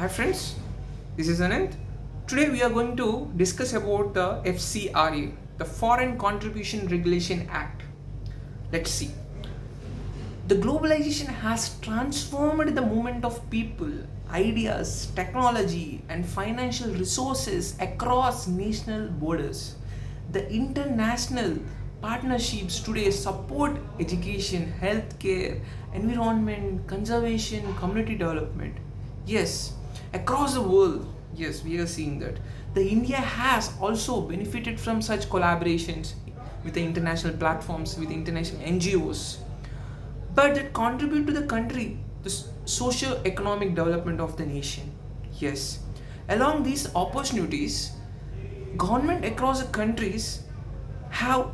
Hi friends, this is Anand. Today we are going to discuss about the FCRA, the Foreign Contribution Regulation Act. Let's see. The globalization has transformed the movement of people, ideas, technology, and financial resources across national borders. The international partnerships today support education, healthcare, environment, conservation, community development. Yes, across the world, yes, we are seeing that. The India has also benefited from such collaborations with the international platforms, with the international NGOs, but that contribute to the country, the socio-economic development of the nation. Yes, along these opportunities, government across the countries have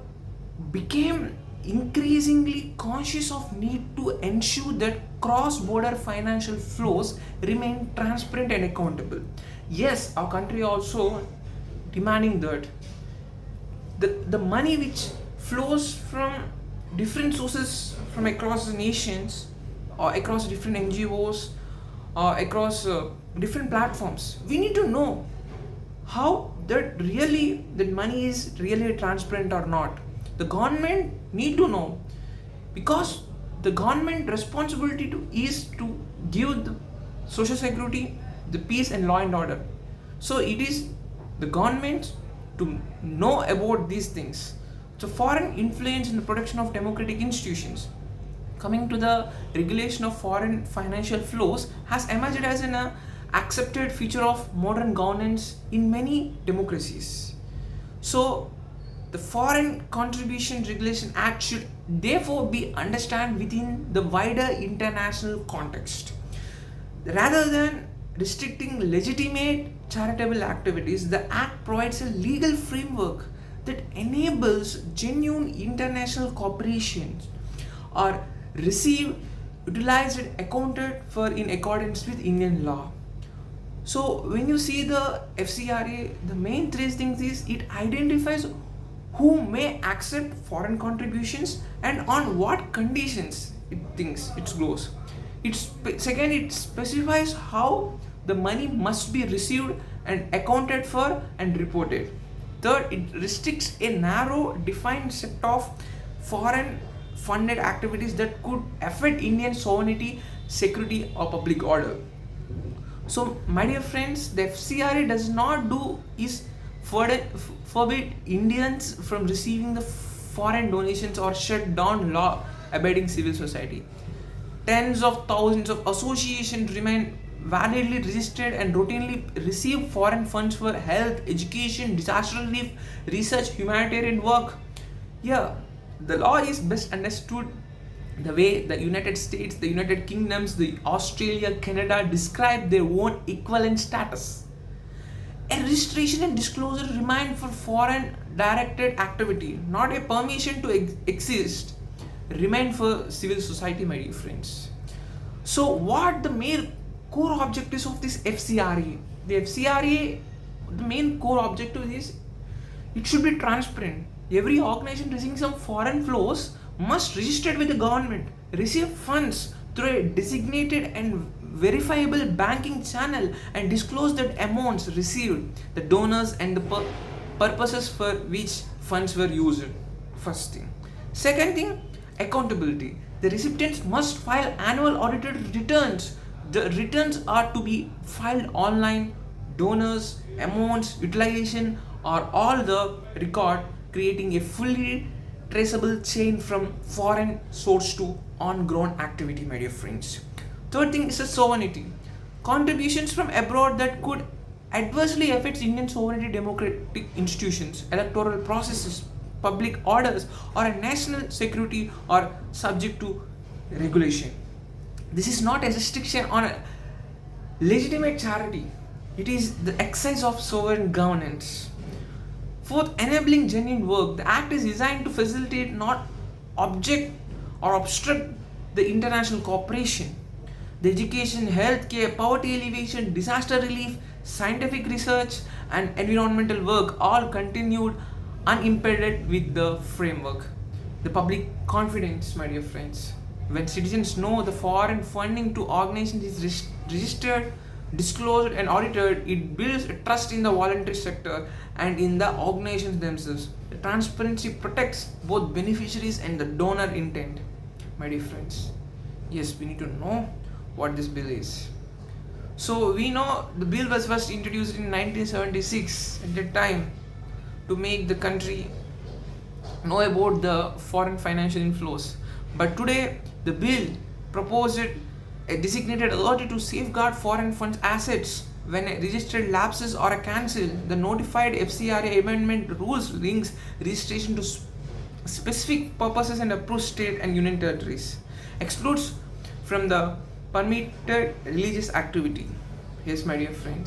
became increasingly conscious of need to ensure that cross-border financial flows remain transparent and accountable. Yes, our country also demanding that the money which flows from different sources from across the nations or across different NGOs or across different platforms, we need to know how that money is really transparent or not. The government need to know, because the government responsibility to is to give the social security, the peace and law and order. So it is the government to know about these things. So foreign influence in the protection of democratic institutions, coming to the regulation of foreign financial flows, has emerged as an accepted feature of modern governance in many democracies. So the Foreign Contribution Regulation Act should therefore be understood within the wider international context. Rather than restricting legitimate charitable activities, the Act provides a legal framework that enables genuine international cooperation or received, utilized, and accounted for in accordance with Indian law. So when you see the FCRA, the main three things is it identifies who may accept foreign contributions and on what conditions it thinks it goes. Second, it specifies how the money must be received and accounted for and reported. Third, it restricts a narrow defined set of foreign funded activities that could affect Indian sovereignty, security, or public order. So, my dear friends, the FCRA does not do is forbid Indians from receiving the foreign donations or shut down law abiding civil society. Tens of thousands of associations remain validly registered and routinely receive foreign funds for health, education, disaster relief, research, humanitarian work. Yeah, the law is best understood the way the United States, the United Kingdoms, the Australia, Canada describe their own equivalent status. A registration and disclosure remain for foreign directed activity, not a permission to exist, remain for civil society, my dear friends. So, what the main core objectives of this FCRA? The FCRA, the main core objective is it should be transparent. Every organization receiving some foreign flows must register with the government, receive funds through a designated and verifiable banking channel, and disclose that amounts received, the donors, and the purposes for which funds were used. First thing. Second thing, accountability. The recipients must file annual audited returns. The returns are to be filed online. Donors, amounts, utilization are all the record, creating a fully traceable chain from foreign source to on-ground activity, my dear friends. Third thing is a sovereignty. Contributions from abroad that could adversely affect Indian sovereignty, democratic institutions, electoral processes, public orders, or a national security are subject to regulation. This is not a restriction on a legitimate charity. It is the exercise of sovereign governance. Fourth, enabling genuine work. The Act is designed to facilitate, not object or obstruct, the international cooperation. The education, healthcare, poverty alleviation, disaster relief, scientific research, and environmental work all continued unimpeded with the framework. The public confidence, my dear friends. When citizens know the foreign funding to organizations is registered, disclosed and audited, it builds trust in the voluntary sector and in the organizations themselves. The transparency protects both beneficiaries and the donor intent. My dear friends, yes, we need to know what this bill is. So we know the bill was first introduced in 1976 at that time to make the country know about the foreign financial inflows. But today the bill proposed a designated authority to safeguard foreign funds assets when a registered lapses or a cancel. The notified FCRA amendment rules links registration to specific purposes and approves state and union territories, excludes from the permitted religious activity. Yes, my dear friends.